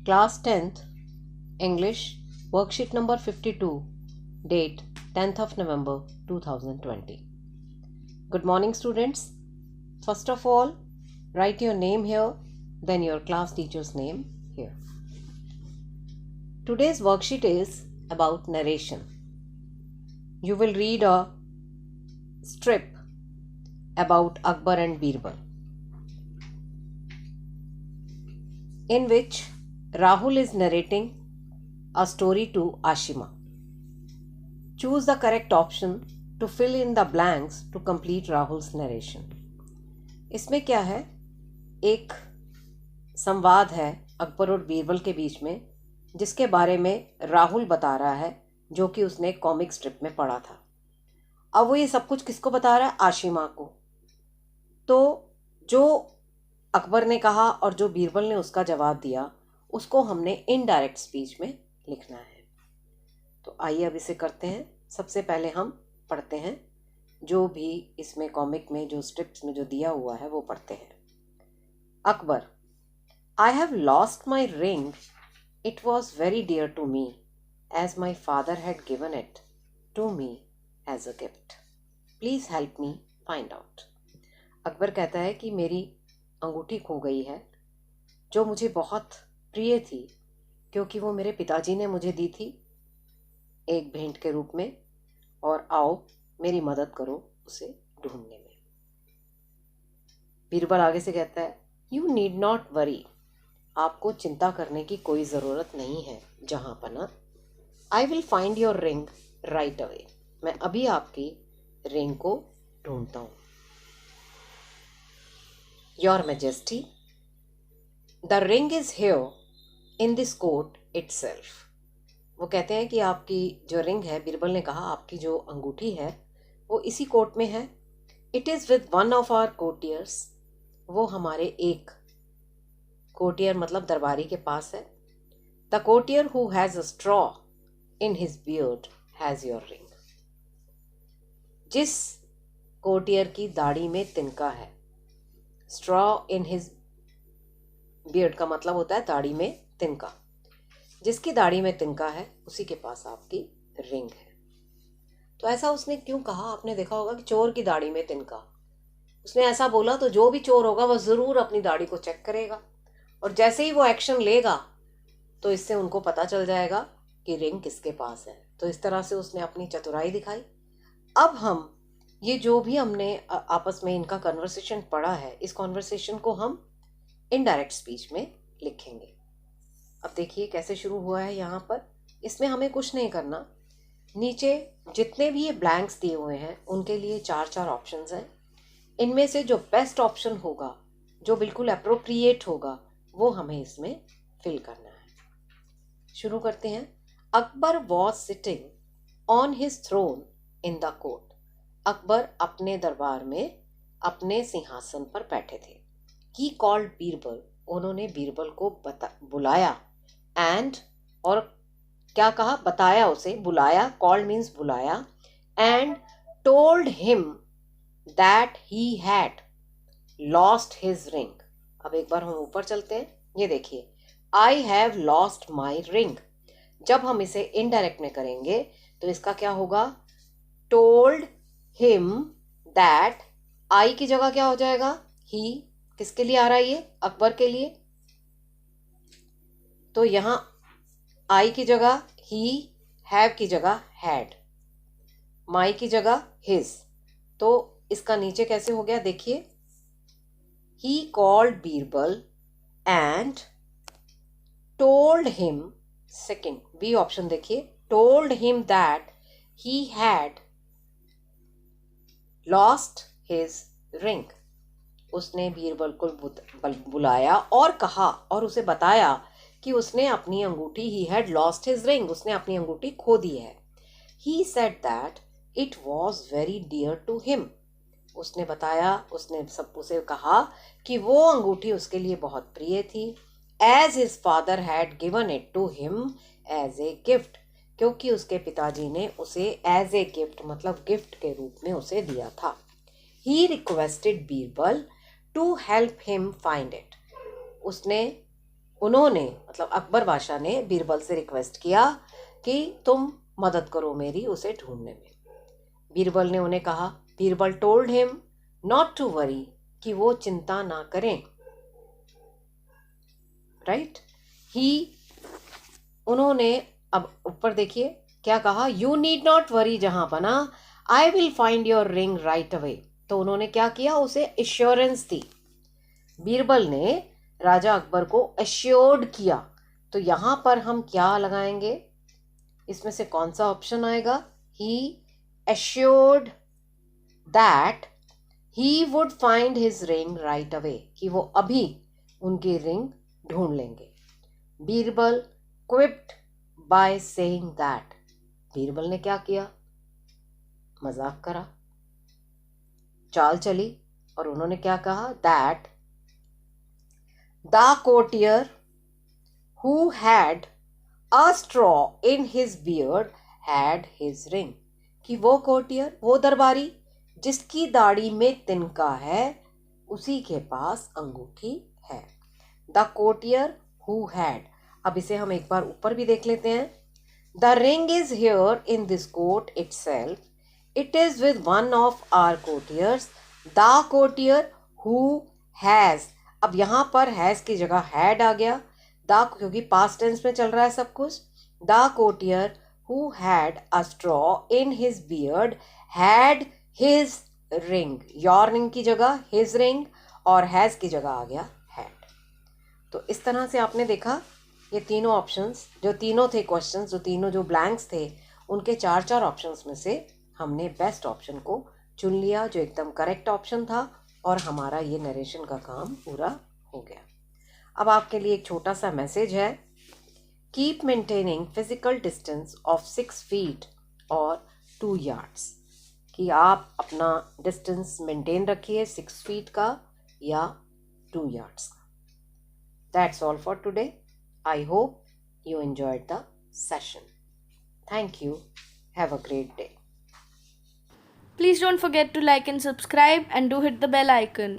Class 10th, English, worksheet number 52, date 10th of November 2020. Good morning, students. First of all, write your name here, then your class teacher's name here. Today's worksheet is about narration. You will read a strip about Akbar and Birbal, in which Rahul is narrating a story to Ashima. Choose the correct option to fill in the blanks to complete Rahul's narration. इसमें क्या है, एक संवाद है अकबर और बीरबल के बीच में, जिसके बारे में राहुल बता रहा है, जो कि उसने एक कॉमिक स्ट्रिप में पढ़ा था. अब वो ये सब कुछ किसको बता रहा है? आशिमा को. तो जो अकबर ने कहा और जो बीरबल ने उसका जवाब दिया, उसको हमने इनडायरेक्ट स्पीच में लिखना है. तो आइए अब इसे करते हैं. सबसे पहले हम पढ़ते हैं जो भी इसमें कॉमिक में जो स्ट्रिप्स में जो दिया हुआ है वो पढ़ते हैं. Akbar, I have lost my ring. It was very dear to me as my father had given it to me as a gift. Please help me find out. Akbar कहता है कि मेरी अंगूठी खो गई है जो मुझे बहुत प्रिय थी, क्योंकि वो मेरे पिताजी ने मुझे दी थी एक भेंट के रूप में, और आओ मेरी मदद करो उसे ढूंढने में. बीरबल आगे से कहता है, यू नीड नॉट वरी. आपको चिंता करने की कोई ज़रूरत नहीं है जहाँ पना. I will find your ring right away. मैं अभी आपकी रिंग को ढूंढता हूँ. Your majesty, the ring is here in this court itself. वो कहते हैं कि आपकी जो रिंग है, बीरबल ने कहा आपकी जो अंगूठी है वो इसी कोट में है. It is with one of our courtiers. वो हमारे एक कोटियर मतलब दरबारी के पास है. The courtier who has a straw in his beard has your ring. जिस कोटियर की दाढ़ी में तिनका है, स्ट्रॉ इन हिज बियर्ड का मतलब होता है दाढ़ी में तिनका. जिसकी दाढ़ी में तिनका है उसी के पास आपकी रिंग है. तो ऐसा उसने क्यों कहा? आपने देखा होगा कि चोर की दाढ़ी में तिनका. उसने ऐसा बोला तो जो भी चोर होगा वह ज़रूर अपनी दाढ़ी को चेक करेगा, और जैसे ही वो एक्शन लेगा तो इससे उनको पता चल जाएगा कि रिंग किसके पास है. तो इस तरह से उसने अपनी चतुराई दिखाई. अब हम ये जो भी हमने आपस में इनका कन्वर्सेशन पढ़ा है, इस कन्वर्सेशन को हम इनडायरेक्ट स्पीच में लिखेंगे. अब देखिए कैसे शुरू हुआ है. यहाँ पर इसमें हमें कुछ नहीं करना. नीचे जितने भी ये ब्लैंक्स दिए हुए हैं उनके लिए 4 ऑप्शंस हैं. इनमें से जो बेस्ट ऑप्शन होगा, जो बिल्कुल अप्रोप्रिएट होगा, वो हमें इसमें फिल करना है. शुरू करते हैं. Akbar was sitting on his throne in the court. Akbar अपने दरबार में अपने सिंहासन पर बैठे थे. He called Birbal. उन्होंने बीरबल को बुलाया. एंड, और क्या कहा? बताया उसे. बुलाया, कॉल्ड मीन्स बुलाया. And told him that he had lost his ring. अब एक बार हम ऊपर चलते हैं. ये देखिए, आई हैव लॉस्ट माई रिंग. जब हम इसे इनडायरेक्ट में करेंगे तो इसका क्या होगा? Told him that. आई की जगह क्या हो जाएगा? ही. किसके लिए आ रहा है ये? अकबर के लिए. तो यहाँ आई की जगह ही, हैव की जगह हैड, माई की जगह हिज. तो इसका नीचे कैसे हो गया? देखिए, he called Birbal and told him. Second B option देखिए, told him that he had lost his ring. उसने बीरबल को बुलाया और कहा और उसे बताया कि उसने अपनी अंगूठी, he had lost his ring, उसने अपनी अंगूठी खो दी है. He said that it was very dear to him. उसने बताया, उसने सब उसे कहा कि वो अंगूठी उसके लिए बहुत प्रिय थी. As his father had given it to him as a gift. क्योंकि उसके पिताजी ने उसे एज ए गिफ्ट मतलब गिफ्ट के रूप में उसे दिया था. He requested Birbal to help him find it. उसने उन्होंने मतलब अकबर बादशाह ने बीरबल से रिक्वेस्ट किया कि तुम मदद करो मेरी उसे ढूंढने में। बीरबल ने उन्हें कहा, Birbal told him not to worry, कि वो चिंता ना करें। राइट उन्होंने अब ऊपर देखिए क्या कहा, यू नीड नॉट वरी जहां पना, I will find your ring right away. तो उन्होंने क्या किया, उसे एश्योरेंस दी। बीरबल ने राजा अकबर को एश्योर्ड किया। तो यहां पर हम क्या लगाएंगे, इसमें से कौन सा ऑप्शन आएगा, he assured that he would find his ring right away, कि वो अभी उनकी रिंग ढूंढ लेंगे। Birbal quipped by saying that, Birbal ने क्या किया, मजाक करा, चाल चली, और उन्होंने क्या कहा, that the courtier who had a straw in his beard had his ring, कि वो कोर्टियर, वो दरबारी जिसकी दाढ़ी में तिनका है, उसी के पास अंगूठी है। द कोर्टियर हु हैड, अब इसे हम एक बार ऊपर भी देख लेते हैं। The ring is here in this court itself, it is with one of our courtiers, the courtier who has, अब यहां पर हैज की जगह हैड आ गया, द क्योंकि पास्ट टेंस में चल रहा है सब कुछ। The courtier who had a straw in his beard had his ring, your ring की जगह हिज रिंग, और हैज की जगह आ गया हैड। तो इस तरह से आपने देखा ये तीनों ऑप्शंस, जो तीनों थे क्वेश्चंस, जो तीनों जो ब्लैंक्स थे, उनके 4 ऑप्शंस में से हमने बेस्ट ऑप्शन को चुन लिया, जो एकदम करेक्ट ऑप्शन था, और हमारा ये नरेशन का काम पूरा हो गया। अब आपके लिए एक छोटा सा मैसेज है, keep maintaining physical distance of 6 feet और 2 yards, कि आप अपना डिस्टेंस मेंटेन रखिए 6 feet का या 2 yards का। That's all for today. I hope you enjoyed the session. Thank you. Have a great day. Please don't forget to like and subscribe and do hit the bell icon.